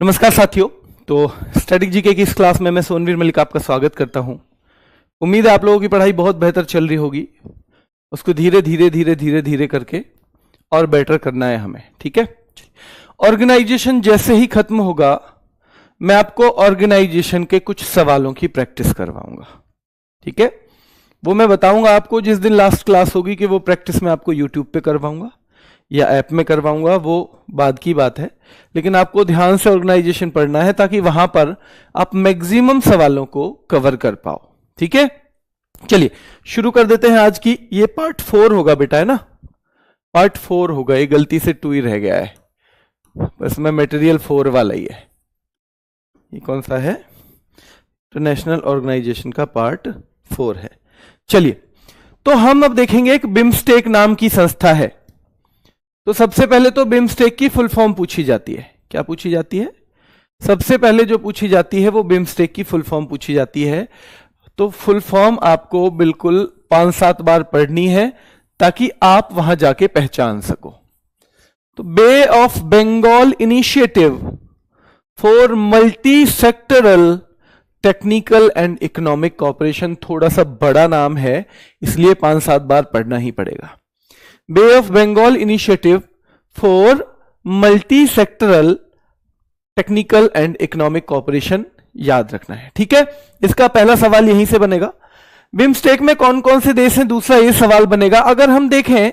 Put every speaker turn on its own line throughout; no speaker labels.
नमस्कार साथियों। तो स्टैटिक जीके की इस क्लास में मैं सोनवीर मलिक आपका स्वागत करता हूं। उम्मीद है आप लोगों की पढ़ाई बहुत बेहतर चल रही होगी। उसको धीरे धीरे धीरे धीरे धीरे करके और बेटर करना है हमें, ठीक है। ऑर्गेनाइजेशन जैसे ही खत्म होगा मैं आपको ऑर्गेनाइजेशन के कुछ सवालों की प्रैक्टिस करवाऊंगा, ठीक है। वो मैं बताऊंगा आपको जिस दिन लास्ट क्लास होगी कि वो प्रैक्टिस मैं आपको यूट्यूब पे करवाऊंगा या ऐप में करवाऊंगा, वो बाद की बात है। लेकिन आपको ध्यान से ऑर्गेनाइजेशन पढ़ना है ताकि वहां पर आप मैक्सिमम सवालों को कवर कर पाओ, ठीक है। चलिए शुरू कर देते हैं आज की। ये पार्ट 4 होगा बेटा, है ना। पार्ट 4 होगा, ये गलती से 2 ही रह गया है, बस में मटेरियल 4 वाला ही है। ये कौन सा है? इंटरनेशनल ऑर्गेनाइजेशन का पार्ट 4 है। चलिए तो हम अब देखेंगे, एक बिम्स्टेक नाम की संस्था है। तो सबसे पहले तो बिम्स्टेक की फुल फॉर्म पूछी जाती है। क्या पूछी जाती है? सबसे पहले जो पूछी जाती है वो बिम्स्टेक की फुल फॉर्म पूछी जाती है। तो फुल फॉर्म आपको बिल्कुल 5-7 बार पढ़नी है ताकि आप वहां जाके पहचान सको। तो bay of Bengal initiative for multi sectoral technical and economic cooperation, थोड़ा सा बड़ा नाम है इसलिए 5-7 बार पढ़ना ही पड़ेगा। Bay of Bengal initiative for multi sectoral technical and economic cooperation याद रखना है, ठीक है। इसका पहला सवाल यहीं से बनेगा। बिम्स्टेक में कौन कौन से देश हैं, दूसरा ये सवाल बनेगा। अगर हम देखें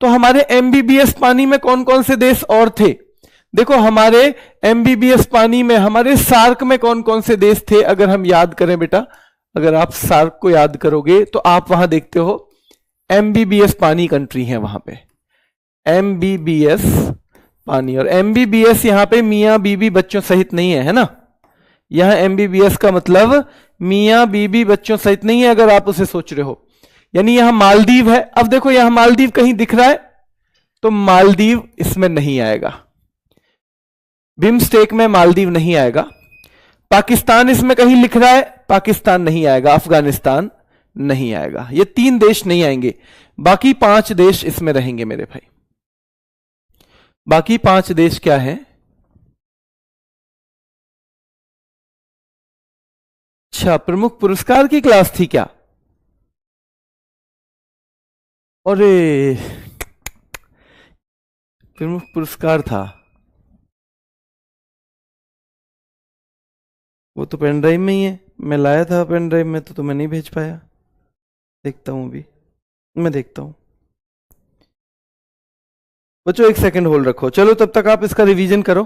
तो हमारे एमबीबीएस पानी में कौन कौन से देश और थे। देखो हमारे एमबीबीएस पानी में, हमारे सार्क में कौन कौन से देश थे, अगर हम याद करें बेटा, अगर आप सार्क को याद करोगे तो आप वहां देखते हो एमबीबीएस पानी कंट्री है वहां पे, एमबीबीएस पानी। और एमबीबीएस यहां पे मियां बीबी बच्चों सहित नहीं है, है ना। यहां एमबीबीएस का मतलब मियां बीबी बच्चों सहित नहीं है, अगर आप उसे सोच रहे हो। यानी यहां मालदीव है। अब देखो यहां मालदीव कहीं दिख रहा है तो मालदीव इसमें नहीं आएगा, बिम्स्टेक में मालदीव नहीं आएगा। पाकिस्तान इसमें कहीं लिख रहा है, पाकिस्तान नहीं आएगा। अफगानिस्तान नहीं आएगा। ये 3 देश नहीं आएंगे, बाकी 5 देश इसमें रहेंगे मेरे भाई। बाकी 5 देश क्या है? अच्छा, प्रमुख पुरस्कार की क्लास थी क्या? अरे प्रमुख पुरस्कार था, वो तो पेन ड्राइव में ही है। मैं लाया था पेन ड्राइव में तो मैं नहीं भेज पाया। देखता हूं अभी, मैं देखता हूं। बच्चों 1 सेकंड होल्ड रखो, चलो तब तक आप इसका रिवीजन करो।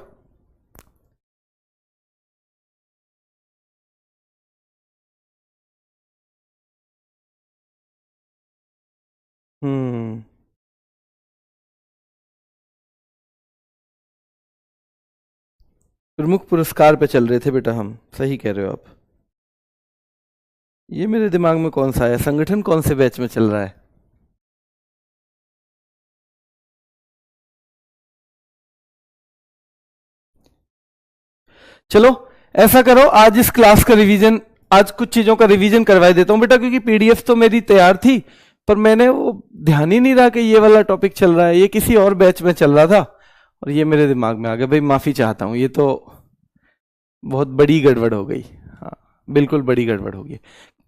प्रमुख पुरस्कार पे चल रहे थे बेटा हम, सही कह रहे हो आप। ये मेरे दिमाग में कौन सा है, संगठन कौन से बैच में चल रहा है? चलो ऐसा करो, आज इस क्लास का रिवीजन, आज कुछ चीजों का रिवीजन करवा देता हूं बेटा, क्योंकि पीडीएफ तो मेरी तैयार थी पर मैंने वो ध्यान ही नहीं रहा कि ये वाला टॉपिक चल रहा है, ये किसी और बैच में चल रहा था और ये मेरे दिमाग में आ गया। भाई माफी चाहता हूं, ये तो बहुत बड़ी गड़बड़ हो गई। हाँ बिल्कुल बड़ी गड़बड़ हो गई।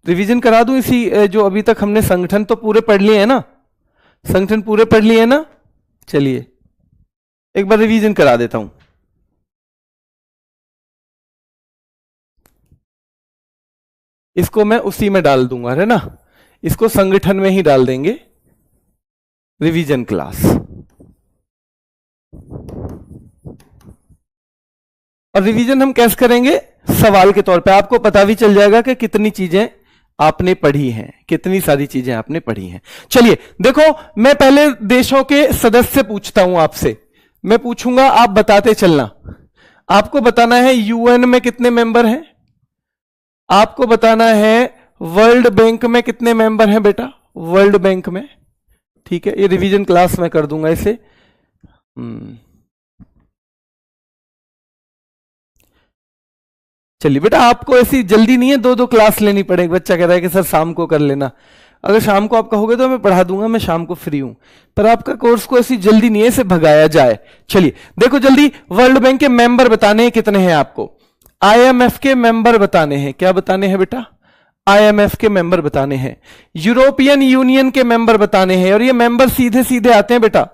रिवीजन करा दूं इसी, जो अभी तक हमने संगठन तो पूरे पढ़ लिए हैं ना, संगठन पूरे पढ़ लिए हैं ना। चलिए एक बार रिवीजन करा देता हूं। इसको मैं उसी में डाल दूंगा, है ना, इसको संगठन में ही डाल देंगे, रिवीजन क्लास। और रिवीजन हम कैसे करेंगे? सवाल के तौर पे आपको पता भी चल जाएगा कि कितनी चीजें आपने पढ़ी हैं, कितनी सारी चीजें आपने पढ़ी हैं। चलिए देखो, मैं पहले देशों के सदस्य पूछता हूं आपसे, मैं पूछूंगा आप बताते चलना। आपको बताना है यूएन में कितने मेंबर हैं, आपको बताना है वर्ल्ड बैंक में कितने मेंबर हैं बेटा, वर्ल्ड बैंक में, ठीक है। ये रिवीजन क्लास में कर दूंगा इसे। चलिए बेटा, आपको ऐसी जल्दी नहीं है, 2-2 क्लास लेनी पड़ेगी। बच्चा कह रहा है कि सर शाम को कर लेना, अगर शाम को आप कहोगे तो मैं पढ़ा दूंगा, मैं शाम को फ्री हूं, पर आपका कोर्स को ऐसी जल्दी नहीं है इसे भगाया जाए। चलिए देखो जल्दी, वर्ल्ड बैंक के मेंबर बताने हैं कितने हैं आपको, आईएमएफ के मेंबर बताने हैं, क्या बताने हैं बेटा, आईएमएफ के मेंबर बताने हैं, यूरोपियन यूनियन के मेंबर बताने हैं, और ये मेंबर सीधे सीधे आते हैं बेटा,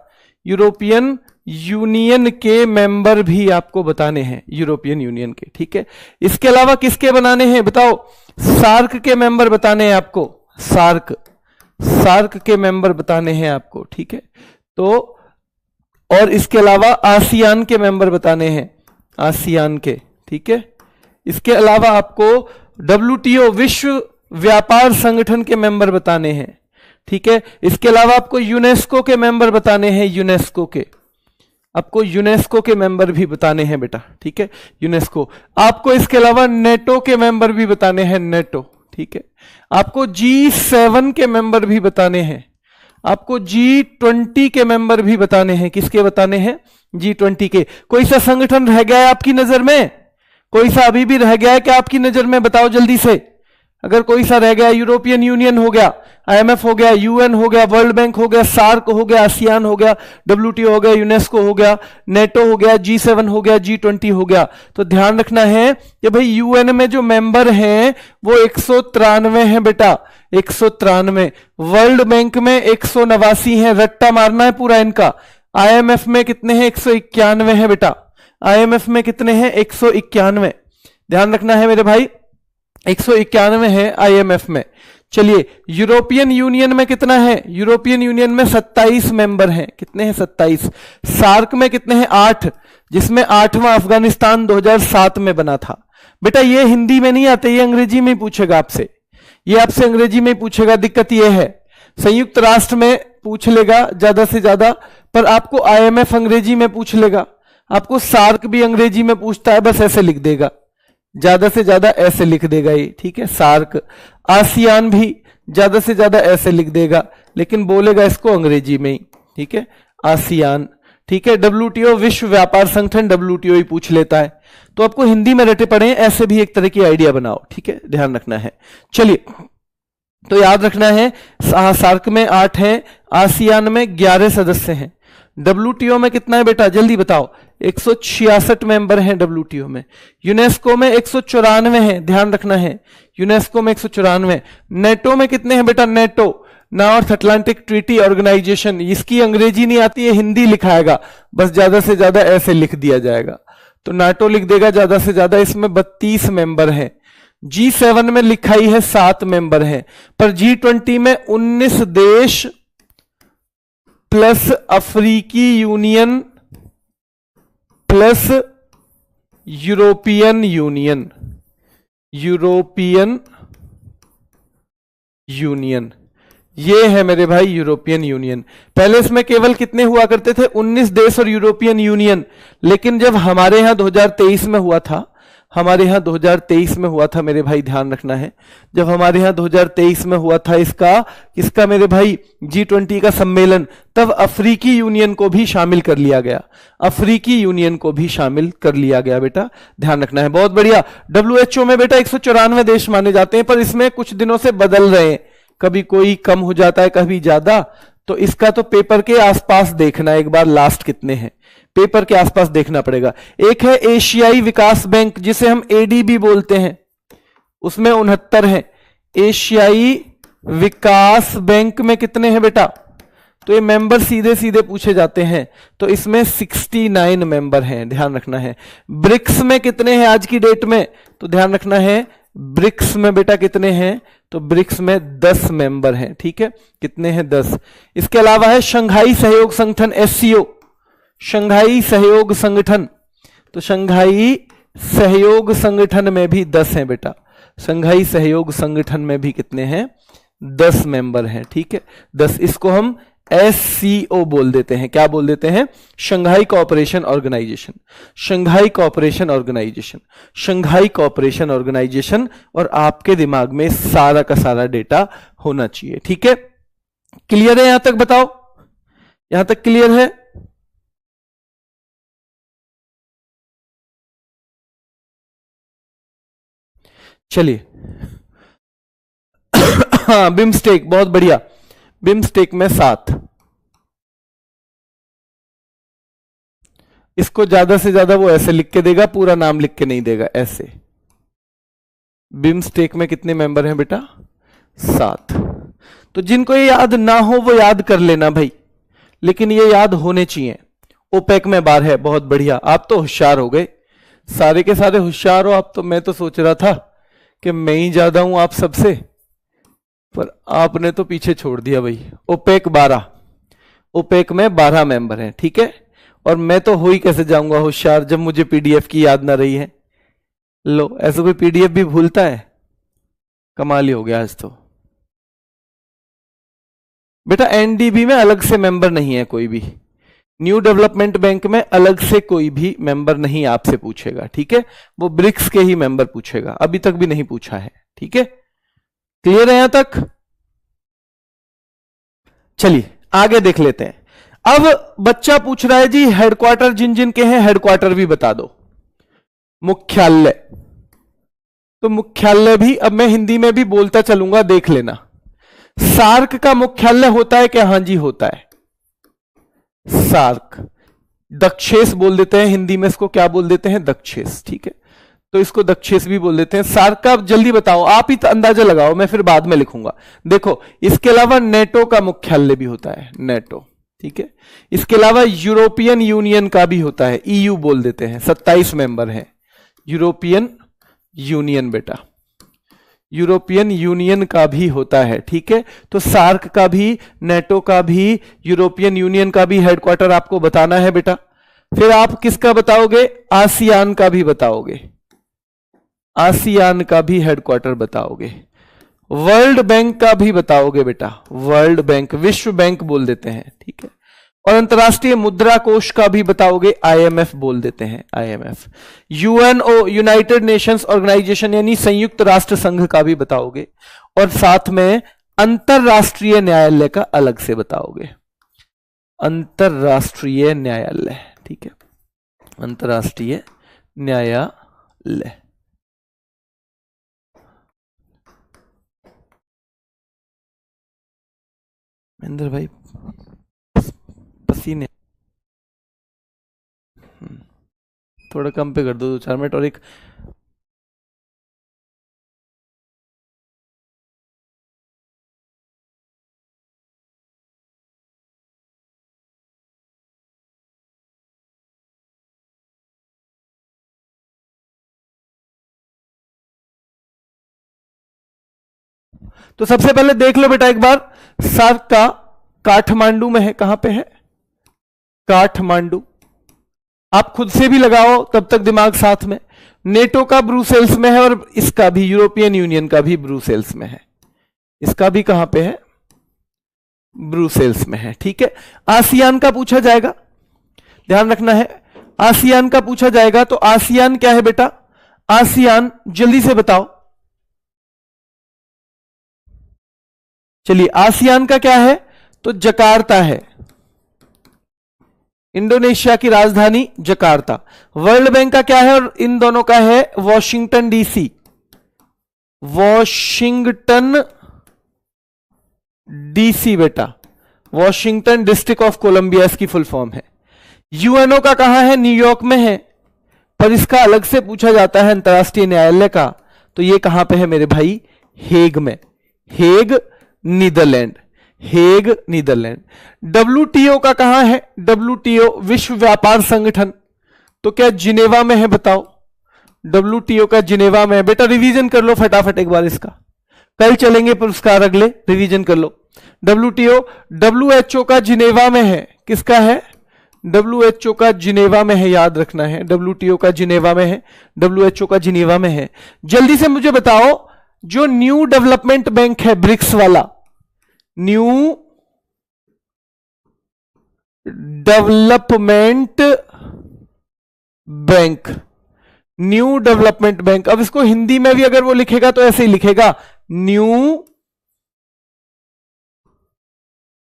यूरोपियन यूनियन के मेंबर भी आपको बताने हैं, यूरोपियन यूनियन के, ठीक है। इसके अलावा किसके बनाने हैं बताओ, सार्क के मेंबर बताने हैं आपको, सार्क के मेंबर बताने हैं आपको, ठीक है। तो और इसके अलावा आसियान के मेंबर बताने हैं, आसियान के, ठीक है। इसके अलावा आपको डब्ल्यूटीओ विश्व व्यापार संगठन के मेंबर बताने हैं, ठीक है। इसके अलावा आपको यूनेस्को के मेंबर बताने हैं, यूनेस्को के, आपको यूनेस्को के मेंबर भी बताने हैं बेटा, ठीक है, यूनेस्को। आपको इसके अलावा नेटो के मेंबर भी बताने हैं, नेटो, ठीक है। आपको G7 के मेंबर भी बताने हैं, आपको G20 के मेंबर भी बताने हैं, किसके बताने हैं, G20 के। कोई सा संगठन रह गया है आपकी नजर में, कोई सा अभी भी रह गया है क्या आपकी नजर में, बताओ जल्दी से। अगर कोई सा रह गया, यूरोपियन यूनियन हो गया, आईएमएफ हो गया, यूएन हो गया, वर्ल्ड बैंक हो गया, सार्क हो गया, आसियान हो गया, डब्ल्यूटीओ हो गया, यूनेस्को हो गया, नेटो हो गया, G7 हो गया, G20 हो गया, तो ध्यान रखना है कि भाई यूएन में जो मेंबर हैं वो 193 हैं बेटा, 193। वर्ल्ड बैंक में 189 है, रट्टा मारना है पूरा इनका। आईएमएफ में कितने हैं, 191 है बेटा, आईएमएफ में कितने हैं, 191, ध्यान रखना है मेरे भाई, 191 है आईएमएफ में। चलिए यूरोपियन यूनियन में कितना है, यूरोपियन यूनियन में 27 मेंबर हैं, कितने हैं, 27। सार्क में कितने हैं, 8, जिसमें 8वां अफगानिस्तान 2007 में बना था। बेटा ये हिंदी में नहीं आते, ये अंग्रेजी में ही पूछेगा आपसे, ये आपसे अंग्रेजी में ही पूछेगा। दिक्कत ये है संयुक्त राष्ट्र में पूछ लेगा ज्यादा से ज्यादा, पर आपको आईएमएफ अंग्रेजी में पूछ लेगा, आपको सार्क भी अंग्रेजी में पूछता है, बस ऐसे लिख देगा, ज्यादा से ज्यादा ऐसे लिख देगा ये, ठीक है। सार्क, आसियान भी ज्यादा से ज्यादा ऐसे लिख देगा, लेकिन बोलेगा इसको अंग्रेजी में ही, ठीक है, आसियान, ठीक है। डब्ल्यूटीओ विश्व व्यापार संगठन, डब्ल्यूटीओ ही पूछ लेता है, तो आपको हिंदी में रटे पड़े हैं, ऐसे भी एक तरह की आइडिया बनाओ, ठीक है, ध्यान रखना है। चलिए तो याद रखना है, सार्क में 8 हैं, आसियान में 11 सदस्य हैं, डब्ल्यूटीओ में कितना है बेटा जल्दी बताओ, 166 मेंबर हैं डब्ल्यूटीओ में, यूनेस्को में 194 हैं, ध्यान रखना है, यूनेस्को में 194। नेटो में कितने हैं बेटा, NATO North Atlantic Treaty Organization, इसकी अंग्रेजी नहीं आती है, हिंदी लिखाएगा, बस ज्यादा से ज्यादा ऐसे लिख दिया जाएगा, तो नाटो लिख देगा ज्यादा से ज्यादा। इसमें 32 मेंबर हैं। G7 में लिखाई है 7 मेंबर हैं, पर G20 में 19 देश प्लस अफ्रीकी union plus European union, European union, ये है मेरे भाई यूरोपियन यूनियन। पहले इसमें केवल कितने हुआ करते थे, 19 देश और यूरोपियन यूनियन, लेकिन जब हमारे यहां 2023 में हुआ था, हमारे यहां 2023 में हुआ था मेरे भाई, ध्यान रखना है, जब हमारे यहां 2023 में हुआ था इसका मेरे भाई G20 का सम्मेलन, तब अफ्रीकी यूनियन को भी शामिल कर लिया गया, अफ्रीकी यूनियन को भी शामिल कर लिया गया बेटा, ध्यान रखना है। बहुत बढ़िया। WHO में बेटा 194 देश माने जाते हैं, पर इसमें कुछ दिनों से बदल रहे हैं, कभी कोई कम हो जाता है कभी ज्यादा, तो इसका तो पेपर के आसपास देखना एक बार, लास्ट कितने हैं पेपर के आसपास देखना पड़ेगा। एक है एशियाई विकास बैंक, जिसे हम ADB बोलते हैं, उसमें 69 है। एशियाई विकास बैंक में कितने हैं बेटा, तो ये मेंबर सीधे सीधे पूछे जाते हैं, तो इसमें 69 मेंबर हैं, ध्यान रखना है। ब्रिक्स में कितने हैं आज की डेट में, तो ध्यान रखना है, ब्रिक्स में बेटा कितने हैं, तो ब्रिक्स में 10 मेंबर हैं, ठीक है, कितने हैं, 10। इसके अलावा है शंघाई सहयोग संगठन SCO, शंघाई सहयोग संगठन, तो शंघाई सहयोग संगठन में भी 10 हैं बेटा, शंघाई सहयोग संगठन में भी कितने हैं, 10 मेंबर हैं, ठीक है, 10। इसको हम SCO बोल देते हैं, क्या बोल देते हैं, Shanghai Cooperation Organisation, Shanghai Cooperation Organisation, Shanghai Cooperation Organisation. और आपके दिमाग में सारा का सारा डेटा होना चाहिए, ठीक है। क्लियर है यहां तक, बताओ यहां तक क्लियर है। चलिए हाँ बिम्स्टेक, बहुत बढ़िया, बिम्स्टेक में 7। इसको ज्यादा से ज्यादा वो ऐसे लिख के देगा, पूरा नाम लिख के नहीं देगा, ऐसे। बिम्स्टेक में कितने मेंबर हैं बेटा? 7। तो जिनको ये याद ना हो वो याद कर लेना भाई, लेकिन ये याद होने चाहिए। ओपेक में 12 है, बहुत बढ़िया, आप तो होशियार हो गए, सारे के सारे होशियार हो आप तो। मैं तो सोच रहा था कि मैं ही ज्यादा हूं आप सबसे, पर आपने तो पीछे छोड़ दिया भाई। ओपेक 12, ओपेक में 12 मेंबर हैं, ठीक है। और मैं तो हो ही कैसे जाऊंगा होशियार जब मुझे पीडीएफ की याद ना रही है। लो, ऐसा कोई पीडीएफ भी भूलता है? कमाल ही हो गया आज तो। बेटा एनडीबी में अलग से मेंबर नहीं है कोई भी, न्यू डेवलपमेंट बैंक में अलग से कोई भी मेंबर नहीं आपसे पूछेगा, ठीक है। वो ब्रिक्स के ही मेंबर पूछेगा, अभी तक भी नहीं पूछा है, ठीक है। क्लियर है यहां तक? चलिए आगे देख लेते हैं। अब बच्चा पूछ रहा है जी हेडक्वार्टर जिन जिन के हैं हेडक्वार्टर भी बता दो। मुख्यालय, तो मुख्यालय भी अब मैं हिंदी में भी बोलता चलूंगा, देख लेना। सार्क का मुख्यालय होता है क्या? हां जी होता है, सार्क। दक्षेस बोल देते हैं हिंदी में, इसको क्या बोल देते हैं? दक्षेस, ठीक है। तो इसको दक्षेस भी बोल देते हैं। सार्क का जल्दी बताओ, आप ही अंदाजा लगाओ, मैं फिर बाद में लिखूंगा। देखो इसके अलावा नेटो का मुख्यालय भी होता है, नेटो, ठीक है। इसके अलावा यूरोपियन यूनियन का भी होता है, ईयू बोल देते हैं, 27 मेंबर हैं। यूरोपियन यूनियन बेटा, यूरोपियन यूनियन का भी होता है, ठीक है। तो सार्क का भी, नेटो का भी, यूरोपियन यूनियन का भी हेडक्वार्टर आपको बताना है बेटा। फिर आप किसका बताओगे? आसियान का भी बताओगे, आसियान का भी हेडक्वार्टर बताओगे। वर्ल्ड बैंक का भी बताओगे बेटा, वर्ल्ड बैंक, विश्व बैंक बोल देते हैं, ठीक है। और अंतरराष्ट्रीय मुद्रा कोष का भी बताओगे, आईएमएफ बोल देते हैं, IMF. UNO, United Nations Organisation यानी संयुक्त राष्ट्र संघ का भी बताओगे। और साथ में अंतरराष्ट्रीय न्यायालय का अलग से बताओगे, अंतरराष्ट्रीय न्यायालय, ठीक है, अंतरराष्ट्रीय न्यायालय। महेंद्र भाई पसीने, थोड़ा कम पे कर दो, 2-4 मिनट और एक। तो सबसे पहले देख लो बेटा एक बार, सार्क का काठमांडू में है, कहां पे है? काठमांडू। आप खुद से भी लगाओ तब तक दिमाग साथ में। नेटो का ब्रुसेल्स में है, और इसका भी, यूरोपियन यूनियन का भी ब्रुसेल्स में है। इसका भी कहां पे है? ब्रुसेल्स में है, ठीक है। आसियान का पूछा जाएगा, ध्यान रखना है, आसियान का पूछा जाएगा। तो आसियान क्या है बेटा? आसियान जल्दी से बताओ, चलिए आसियान का क्या है? तो जकार्ता है, इंडोनेशिया की राजधानी जकार्ता। वर्ल्ड बैंक का क्या है? और इन दोनों का है वॉशिंगटन डीसी, वॉशिंगटन डीसी बेटा, वॉशिंगटन डिस्ट्रिक्ट ऑफ कोलंबिया इसकी फुल फॉर्म है। यूएनओ का कहां है? न्यूयॉर्क में है, पर इसका अलग से पूछा जाता है अंतरराष्ट्रीय न्यायालय का। तो ये कहां पे है मेरे भाई? हेग में, Hague Netherlands, Hague Netherlands. WTO का कहां है? डब्ल्यूटीओ विश्व व्यापार संगठन, तो क्या जिनेवा में है? बताओ, डब्ल्यूटीओ का जिनेवा में है। बेटा रिवीजन कर लो फटाफट एक बार इसका, कल चलेंगे पुरस्कार अगले, रिवीजन कर लो। डब्ल्यूटीओ, डब्ल्यूएचओ का जिनेवा में है, किसका है? डब्ल्यूएचओ का जिनेवा में है, याद रखना है, डब्ल्यूटीओ का जिनेवा में है, डब्ल्यूएचओ का जिनेवा में है। जल्दी से मुझे बताओ, जो न्यू डेवलपमेंट बैंक है ब्रिक्स वाला, new development bank, new development bank. अब इसको हिंदी में भी अगर वो लिखेगा तो ऐसे ही लिखेगा, न्यू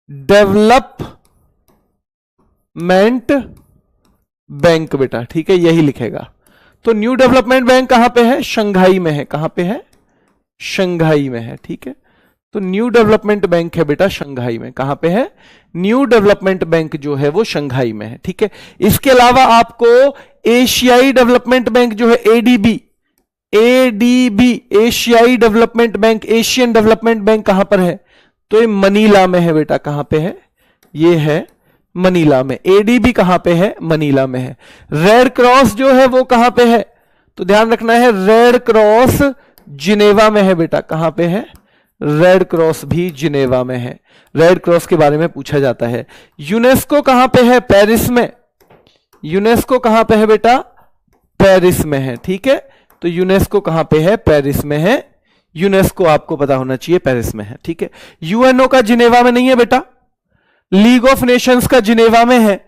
डेवलपमेंट बैंक बेटा, ठीक है, यही लिखेगा। तो न्यू डेवलपमेंट बैंक कहां पे है? शंघाई में है, कहां पे है? शंघाई में है, ठीक है। तो न्यू डेवलपमेंट बैंक है बेटा शंघाई में। कहां पे है? न्यू डेवलपमेंट बैंक जो है वो शंघाई में है। ठीक है, इसके अलावा आपको एशियाई डेवलपमेंट बैंक जो है एडीबी, एडीबी एशियाई development bank, Asian development bank कहां पर है? तो ये मनीला में है बेटा। कहां पे है? ये है मनीला में। एडीबी कहां पे है? मनीला में है। रेड क्रॉस जो है वो कहां पे है? तो ध्यान रखना है, रेड क्रॉस जिनेवा में है बेटा। कहां पे है? रेड क्रॉस भी जिनेवा में है। रेड क्रॉस के बारे में पूछा जाता है। यूनेस्को कहां पे है? पेरिस में। यूनेस्को कहां पे है बेटा? पेरिस में है। ठीक है, तो यूनेस्को कहां पे है? पेरिस में है। यूनेस्को आपको पता होना चाहिए पेरिस में है। ठीक है, यूएनओ का जिनेवा में नहीं है बेटा, लीग ऑफ नेशंस का जिनेवा में है।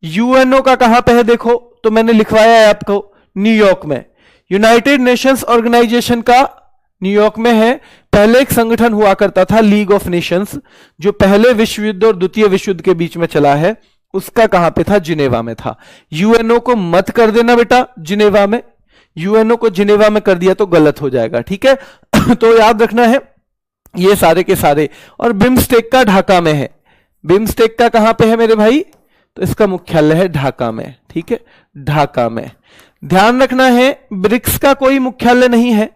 यूएनओ का कहां पे है देखो, तो मैंने लिखवाया है आपको न्यूयॉर्क में। यूनाइटेड नेशंस ऑर्गेनाइजेशन का न्यूयॉर्क में है। पहले एक संगठन हुआ करता था लीग ऑफ नेशंस, जो पहले विश्व युद्ध और द्वितीय विश्व युद्ध के बीच में चला है, उसका कहां पे था? जिनेवा में था। यूएनओ को मत कर देना बेटा जिनेवा में, यूएनओ को जिनेवा में कर दिया तो गलत हो जाएगा। ठीक है तो याद रखना है ये सारे के सारे। और बिम्स्टेक का ढाका में है। बिम्स्टेक का कहां पे है मेरे भाई? तो इसका मुख्यालय है ढाका में। ठीक है, ढाका में। ध्यान रखना है ब्रिक्स का कोई मुख्यालय नहीं है।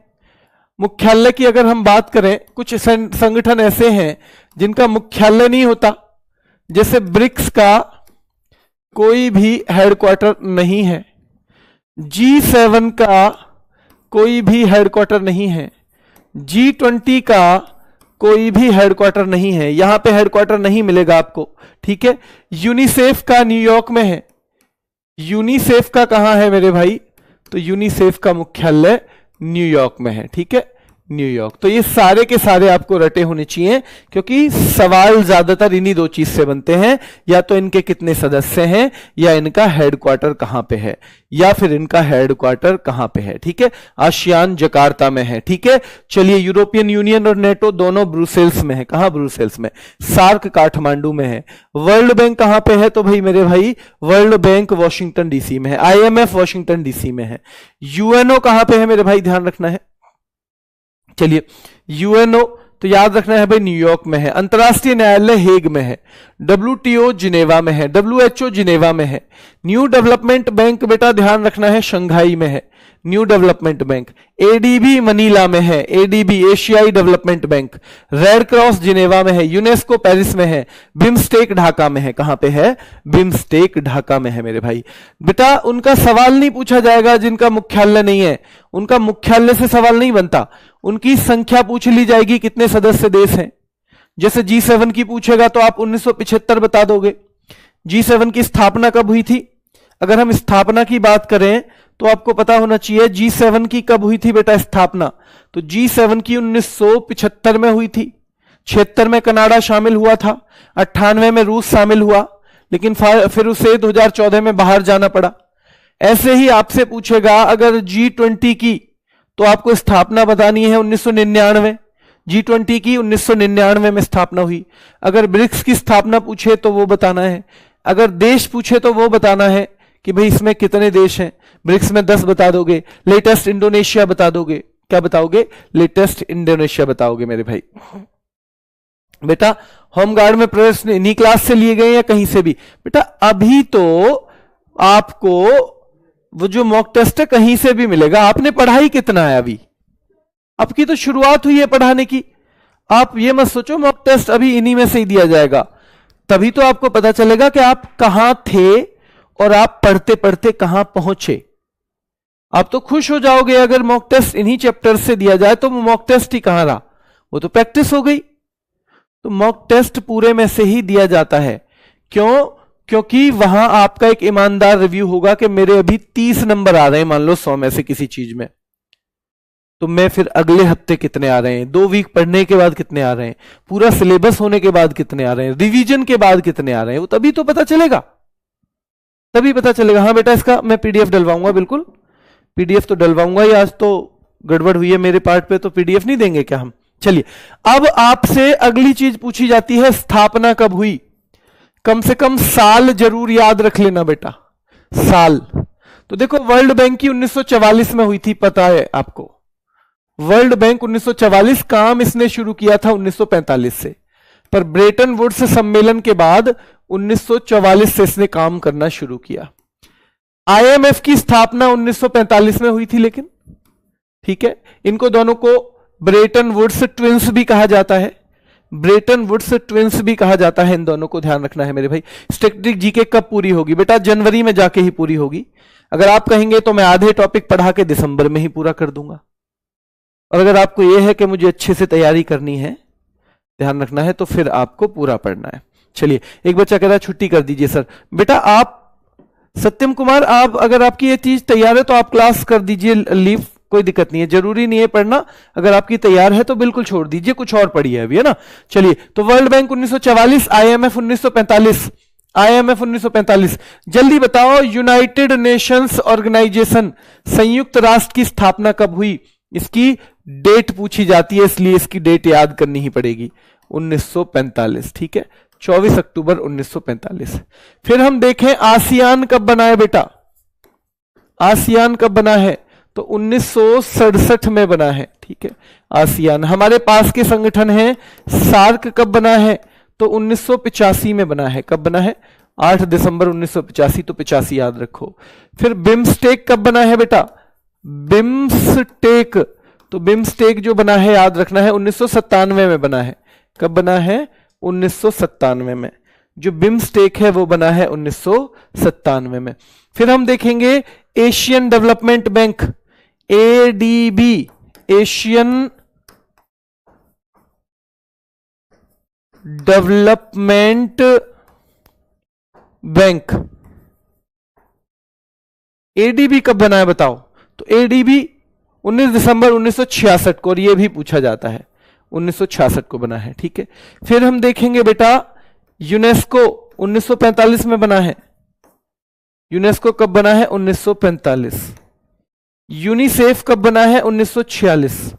मुख्यालय की अगर हम बात करें, कुछ संगठन ऐसे हैं जिनका मुख्यालय नहीं होता, जैसे ब्रिक्स का कोई भी हेडक्वार्टर नहीं है, G7 का कोई भी हेडक्वार्टर नहीं है, G20 का कोई भी हेडक्वार्टर नहीं है, यहां पे हेडक्वार्टर नहीं मिलेगा आपको। ठीक है, यूनिसेफ का न्यूयॉर्क में है। यूनिसेफ का कहां है मेरे भाई? तो यूनिसेफ का मुख्यालय न्यूयॉर्क में है। ठीक है, न्यूयॉर्क। तो ये सारे के सारे आपको रटे होने चाहिए, क्योंकि सवाल ज्यादातर इन्हीं दो चीज से बनते हैं, या तो इनके कितने सदस्य हैं, या इनका हेडक्वार्टर कहां पे है, या फिर इनका हेडक्वार्टर कहां पे है। ठीक है, आसियान जकार्ता में है। ठीक है, चलिए यूरोपियन यूनियन और नेटो दोनों ब्रुसेल्स में है। कहां? ब्रुसेल्स में। सार्क काठमांडू में है। वर्ल्ड बैंक कहां पे है? तो भाई मेरे भाई वर्ल्ड बैंक वॉशिंगटन डीसी में है। IMF वॉशिंगटन डीसी में है। यूएनओ कहां पे है मेरे भाई? ध्यान रखना है। चलिए, यूएनओ तो याद रखना है भाई न्यूयॉर्क में है। अंतरराष्ट्रीय न्यायालय हेग में है। WTO जिनेवा में है। WHO जिनेवा में है। न्यू डेवलपमेंट बैंक बेटा ध्यान रखना है शंघाई में है। New development bank. ADB Manila में है। एडीबी एशियाई development bank. Red cross Geneva में है। यूनेस्को पेरिस में है। बिम्स्टेक ढाका में है। कहां पे है? बिम्स्टेक ढाका में है मेरे भाई। बेटा उनका सवाल नहीं पूछा जाएगा जिनका मुख्यालय नहीं है, उनका मुख्यालय से सवाल नहीं बनता, उनकी संख्या पूछ ली जाएगी, कितने सदस्य देश हैं। जैसे G7 की पूछेगा तो आप 1975 बता दोगे। G7 की स्थापना कब हुई थी? अगर हम स्थापना की बात करें तो आपको पता होना चाहिए G7 की कब हुई थी बेटा स्थापना। तो G7 की 1975 में हुई थी। 76 में कनाडा शामिल हुआ था, 98 में रूस शामिल हुआ, लेकिन फिर उसे 2014 में बाहर जाना पड़ा। ऐसे ही आपसे पूछेगा अगर G20 की, तो आपको स्थापना बतानी है 1999। G20 की 1999 में स्थापना हुई। अगर ब्रिक्स की स्थापना पूछे तो वो बताना है। अगर देश पूछे तो वो बताना है कि भाई इसमें कितने देश हैं। ब्रिक्स में 10 बता दोगे। लेटेस्ट इंडोनेशिया बता दोगे। क्या बताओगे? लेटेस्ट इंडोनेशिया बताओगे मेरे भाई। बेटा होमगार्ड में प्रवेश इन्हीं क्लास से लिए गए या कहीं से भी? बेटा अभी तो आपको वो जो मॉक टेस्ट है कहीं से भी मिलेगा। आपने पढ़ाई कितना है अभी? आपकी तो शुरुआत हुई है पढ़ाने की। आप ये मत सोचो मॉक टेस्ट अभी इन्हीं में से ही दिया जाएगा। तभी तो आपको पता चलेगा कि आप कहां थे और आप पढ़ते पढ़ते कहां पहुंचे। आप तो खुश हो जाओगे अगर मॉक टेस्ट इन्हीं चैप्टर से दिया जाए, तो मॉक टेस्ट ही कहां रहा, वो तो प्रैक्टिस हो गई। तो मॉक टेस्ट पूरे में से ही दिया जाता है। क्यों? क्योंकि वहां आपका एक ईमानदार रिव्यू होगा कि मेरे अभी 30 नंबर आ रहे हैं, मान लो 100 में से किसी चीज में, तो मैं फिर अगले हफ्ते कितने आ रहे हैं, 2 वीक पढ़ने के बाद कितने आ रहे हैं, पूरा सिलेबस होने के बाद कितने आ रहे हैं, रिवीजन के बाद कितने आ रहे हैं, वो तभी तो पता चलेगा। तभी पता चलेगा। हाँ बेटा इसका मैं PDF डलवाऊंगा, बिल्कुल PDF तो डलवाऊंगा ही। आज तो गड़बड़ हुई है मेरे पार्ट पे, तो PDF नहीं देंगे क्या हम? चलिए, अब आपसे अगली चीज पूछी जाती है स्थापना कब हुई। कम से कम साल जरूर याद रख लेना बेटा, साल। तो देखो वर्ल्ड बैंक की 1944 में हुई थी, पता है आपको। वर्ल्ड बैंक 1944, काम इसने शुरू किया था 1945 से, पर ब्रेटन वुड्स सम्मेलन के बाद 1944 से इसने काम करना शुरू किया। आईएमएफ की स्थापना 1945 में हुई थी, लेकिन ठीक है, इनको दोनों को ब्रेटन वुड्स ट्विंस भी कहा जाता है, ब्रेटन वुड्स ट्विंस भी कहा जाता है, इन दोनों को ध्यान रखना है मेरे भाई। स्टैटिस्टिक्स जीके कब पूरी होगी बेटा? जनवरी में जाके ही पूरी होगी। अगर आप कहेंगे तो मैं आधे टॉपिक पढ़ा के दिसंबर में ही पूरा कर दूंगा, और अगर आपको यह है कि मुझे अच्छे से तैयारी करनी है, ध्यान रखना है, तो फिर आपको पूरा पढ़ना है। चलिए, एक बच्चा कह रहा है छुट्टी कर दीजिए सर। बेटा आप सत्यम कुमार, आप अगर आपकी ये चीज तैयार है तो आप क्लास कर दीजिए लीव, कोई दिक्कत नहीं है, जरूरी नहीं है पढ़ना। अगर आपकी तैयार है तो बिल्कुल छोड़ दीजिए, कुछ और पढ़िए अभी, है ना। चलिए, तो वर्ल्ड बैंक 1944, आईएमएफ 1945, आईएमएफ 1945। जल्दी बताओ, यूनाइटेड नेशंस ऑर्गेनाइजेशन, संयुक्त राष्ट्र की स्थापना कब हुई? इसकी डेट पूछी जाती है, इसलिए इसकी डेट याद करनी ही पड़ेगी। 1945, ठीक है, 24 अक्टूबर 1945। फिर हम देखें आसियान कब बना है बेटा? आसियान कब बना है? तो 1967 में बना है, ठीक है। आसियान हमारे पास के संगठन है। सार्क कब बना है? तो 1985 में बना है। कब बना है? 8 दिसंबर 1985, तो 85 याद रखो। फिर बिम्स्टेक कब बना है बेटा? बिम्स्टेक, तो बिम्स्टेक जो बना है याद रखना है 1997 में बना है। कब बना है? 1997 में। जो बिम्स्टेक है वो बना है 1997 में। फिर हम देखेंगे Asian development bank, ADB, Asian development bank. ADB कब बना है बताओ? तो एडीबी 19 दिसंबर 1966 को, और यह भी पूछा जाता है, 1966 को बना है, ठीक है। फिर हम देखेंगे बेटा यूनेस्को 1945 में बना है। यूनेस्को कब बना है? 1945। यूनिसेफ कब बना है? 1946।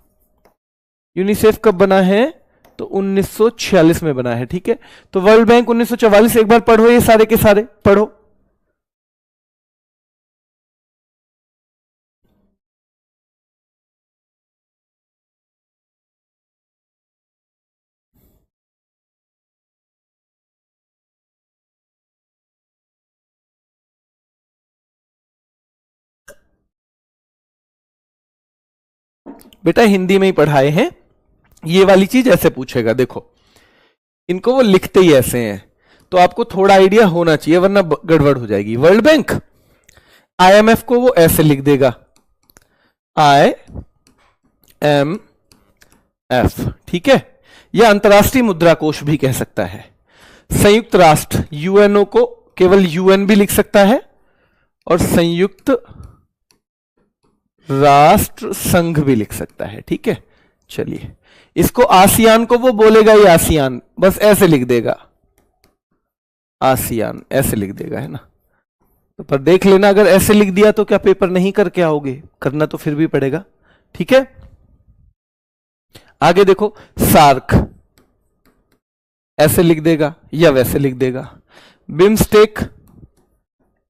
यूनिसेफ कब बना है? तो 1946 में बना है, ठीक है। तो वर्ल्ड बैंक 1944, एक बार पढ़ो ये सारे के सारे पढ़ो। बेटा हिंदी में ही पढ़ाए हैं, ये वाली चीज ऐसे पूछेगा, देखो इनको वो लिखते ही ऐसे हैं, तो आपको थोड़ा आइडिया होना चाहिए वरना गड़बड़ हो जाएगी। वर्ल्ड बैंक, आईएमएफ को वो ऐसे लिख देगा, IMF, ठीक है। या अंतरराष्ट्रीय मुद्रा कोष भी कह सकता है। संयुक्त राष्ट्र, यूएनओ को केवल यूएन भी लिख सकता है, और संयुक्त राष्ट्र संघ भी लिख सकता है, ठीक है। चलिए, इसको आसियान को वो बोलेगा ही आसियान, बस ऐसे लिख देगा, आसियान ऐसे लिख देगा, है ना। तो पर देख लेना, अगर ऐसे लिख दिया तो क्या पेपर नहीं करके आओगे? करना तो फिर भी पड़ेगा, ठीक है। आगे देखो, सार्क ऐसे लिख देगा या वैसे लिख देगा। बिम्स्टेक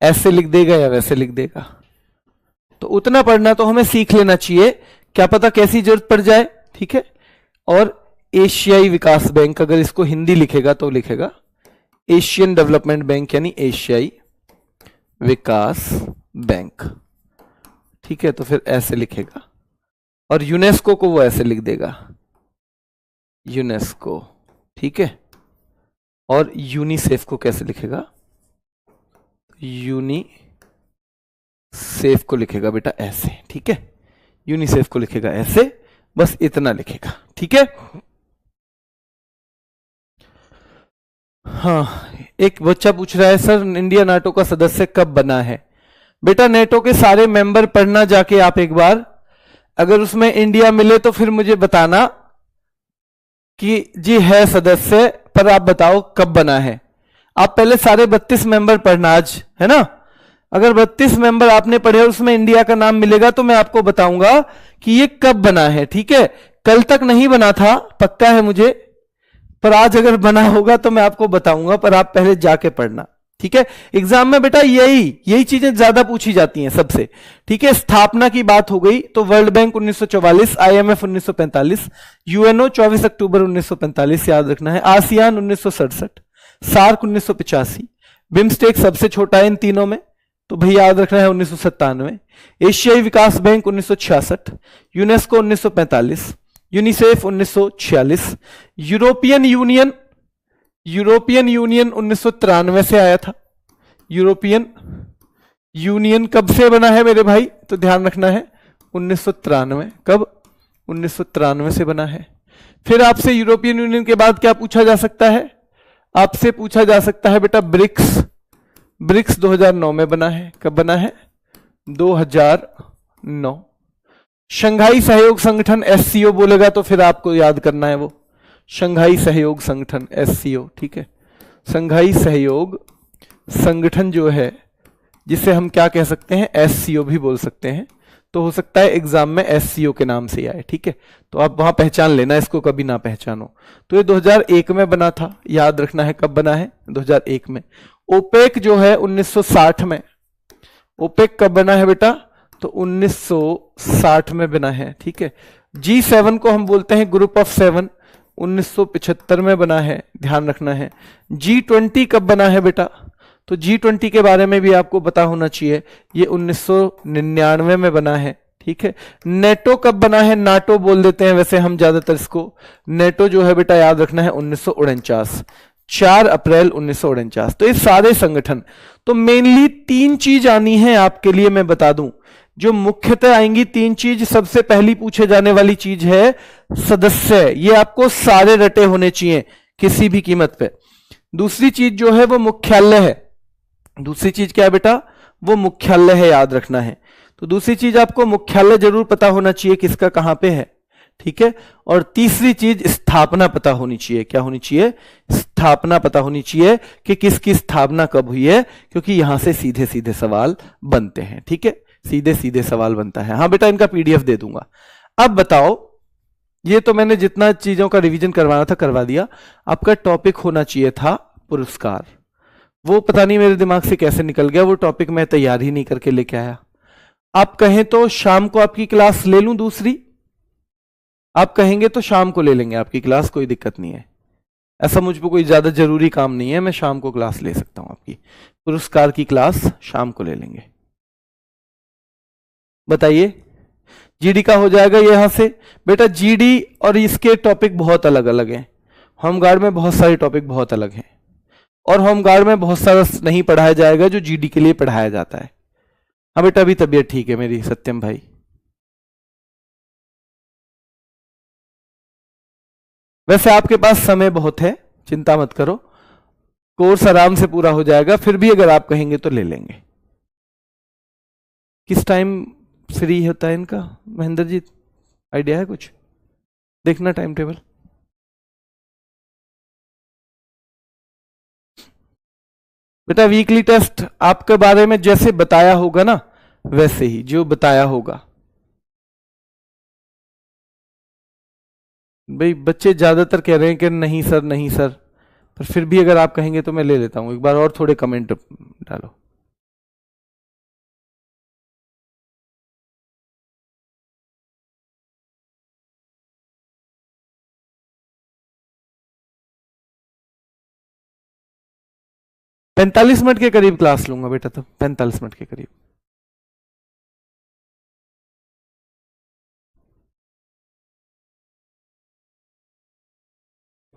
ऐसे लिख देगा या वैसे लिख देगा। तो उतना पढ़ना तो हमें सीख लेना चाहिए, क्या पता कैसी जरूरत पड़ जाए, ठीक है। और एशियाई विकास बैंक, अगर इसको हिंदी लिखेगा तो लिखेगा एशियन डेवलपमेंट बैंक, यानी एशियाई विकास बैंक, ठीक है। तो फिर ऐसे लिखेगा। और यूनेस्को को वो ऐसे लिख देगा, यूनेस्को, ठीक है। और यूनिसेफ को कैसे लिखेगा? यूनिसेफ को लिखेगा बेटा ऐसे, ठीक है। यूनिसेफ को लिखेगा ऐसे, बस इतना लिखेगा, ठीक है। हाँ, एक बच्चा पूछ रहा है सर इंडिया नाटो का सदस्य कब बना है? बेटा नेटो के सारे मेंबर पढ़ना जाके आप एक बार, अगर उसमें इंडिया मिले तो फिर मुझे बताना कि जी है सदस्य, पर आप बताओ कब बना है। आप पहले सारे 32 मेंबर पढ़ना आज, है ना। अगर 32 मेंबर आपने पढ़े और उसमें इंडिया का नाम मिलेगा तो मैं आपको बताऊंगा कि ये कब बना है, ठीक है। कल तक नहीं बना था, पक्का है मुझे, पर आज अगर बना होगा तो मैं आपको बताऊंगा, पर आप पहले जाके पढ़ना, ठीक है, एग्जाम में बेटा यही चीजें ज्यादा पूछी जाती हैं सबसे। ठीक है, स्थापना की बात हो गई तो वर्ल्ड बैंक 1944, आईएमएफ 1945, यूएनओ 24 अक्टूबर 1945 याद रखना है, आसियान 1967, सार्क 1985, बिम्स्टेक सबसे छोटा है इन तीनों में तो भैया याद रखना है 1997, एशियाई विकास bank 1966, UNESCO 1945, UNICEF 1946, European union 1993 से आया था। यूरोपियन यूनियन कब से बना है मेरे भाई, तो ध्यान रखना है 1993। कब? 1993 से बना है। फिर आपसे यूरोपियन यूनियन के बाद क्या पूछा जा सकता है? आपसे पूछा जा सकता है बेटा ब्रिक्स 2009 में बना है। कब बना है? 2009। शंघाई सहयोग संगठन एससीओ बोलेगा तो फिर आपको याद करना है वो शंघाई सहयोग संगठन एससीओ। ठीक है, शंघाई सहयोग संगठन जो है जिसे हम क्या कह सकते हैं, एससीओ भी बोल सकते हैं, तो हो सकता है एग्जाम में एससीओ के नाम से आए। ठीक है, तो आप वहां पहचान लेना, इसको कभी ना पहचानो। तो ये 2001 में बना था, याद रखना है कब बना है, 2001 में। ओपेक जो है 1960 में। ओपेक कब बना है बेटा, तो 1960 में बना है। ठीक है, G7 को हम बोलते हैं ग्रुप ऑफ 7, 1975 में बना है, ध्यान रखना है। G20 कब बना है बेटा, तो G20 के बारे में भी आपको पता होना चाहिए, ये 1999 में बना है। ठीक है, नेटो कब बना है, नाटो बोल देते हैं वैसे हम ज्यादातर इसको। नेटो जो है बेटा याद रखना है 1949, 4 अप्रैल 1949। तो ये सारे संगठन, तो मेनली 3 चीज आनी है आपके लिए, मैं बता दूं जो मुख्यतः आएंगी 3 चीज। सबसे पहली पूछे जाने वाली चीज है सदस्य, ये आपको सारे रटे होने चाहिए किसी भी कीमत पे। दूसरी चीज जो है वो मुख्यालय है। दूसरी चीज क्या है बेटा, वो मुख्यालय है, याद रखना है। तो दूसरी चीज आपको मुख्यालय जरूर पता होना चाहिए किसका कहां पे है। ठीक है, और तीसरी चीज स्थापना पता होनी चाहिए। क्या होनी चाहिए? स्थापना पता होनी चाहिए कि किसकी स्थापना कब हुई है, क्योंकि यहां से सीधे सीधे सवाल बनते हैं। ठीक है, सीधे सीधे सवाल बनता है। हाँ बेटा, इनका पीडीएफ दे दूंगा। अब बताओ, ये तो मैंने जितना चीजों का रिवीजन करवाना था करवा दिया। आपका टॉपिक होना चाहिए था पुरस्कार, वो पता नहीं मेरे दिमाग से कैसे निकल गया, वो टॉपिक मैं तैयार ही नहीं करके लेके आया। आप कहें तो शाम को आपकी क्लास ले लूं दूसरी, आप कहेंगे तो शाम को ले लेंगे आपकी क्लास, कोई दिक्कत नहीं है। ऐसा मुझ पर कोई ज्यादा जरूरी काम नहीं है, मैं शाम को क्लास ले सकता हूं आपकी। पुरस्कार की क्लास शाम को ले लेंगे। बताइए, जीडी का हो जाएगा यहां से बेटा। जीडी और इसके टॉपिक बहुत अलग अलग हैं। होमगार्ड में बहुत सारे टॉपिक बहुत अलग हैं, और होमगार्ड में बहुत सारा नहीं पढ़ाया जाएगा जो जीडी के लिए पढ़ाया जाता है। हाँ बेटा, अभी तबीयत ठीक है मेरी, सत्यम भाई। वैसे आपके पास समय बहुत है, चिंता मत करो, कोर्स आराम से पूरा हो जाएगा। फिर भी अगर आप कहेंगे तो ले लेंगे। किस टाइम फ्री होता है इनका, महेंद्र जी आइडिया है कुछ? देखना टाइम टेबल। बेटा वीकली टेस्ट आपके बारे में जैसे बताया होगा ना, वैसे ही जो बताया होगा। भाई बच्चे ज्यादातर कह रहे हैं कि नहीं सर नहीं सर, पर फिर भी अगर आप कहेंगे तो मैं ले लेता हूं। एक बार और थोड़े कमेंट डालो। पैंतालीस मिनट के करीब क्लास लूंगा बेटा, तो 45 मिनट के करीब।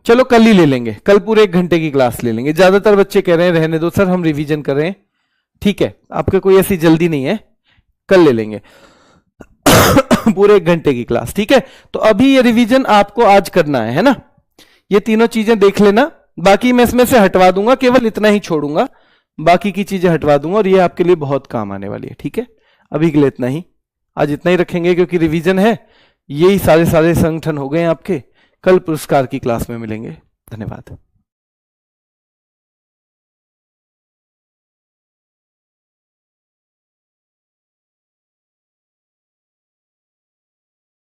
चलो कल ही ले लेंगे, कल पूरे 1 घंटे की क्लास ले लेंगे। ज्यादातर बच्चे कह रहे हैं रहने दो सर, हम रिवीजन कर रहे हैं। ठीक है, आपके कोई ऐसी जल्दी नहीं है, कल ले लेंगे पूरे 1 घंटे की क्लास। ठीक है, तो अभी ये रिवीजन आपको आज करना है ना। ये तीनों चीजें देख लेना, बाकी मैं इसमें से हटवा दूंगा, केवल इतना ही छोड़ूंगा, बाकी की चीजें हटवा दूंगा, और ये आपके लिए बहुत काम आने वाली है। ठीक है, अभी के लिए इतना ही, आज इतना ही रखेंगे क्योंकि रिवीजन है। यही सारे संगठन हो गए आपके। कल पुरस्कार की क्लास में मिलेंगे। धन्यवाद।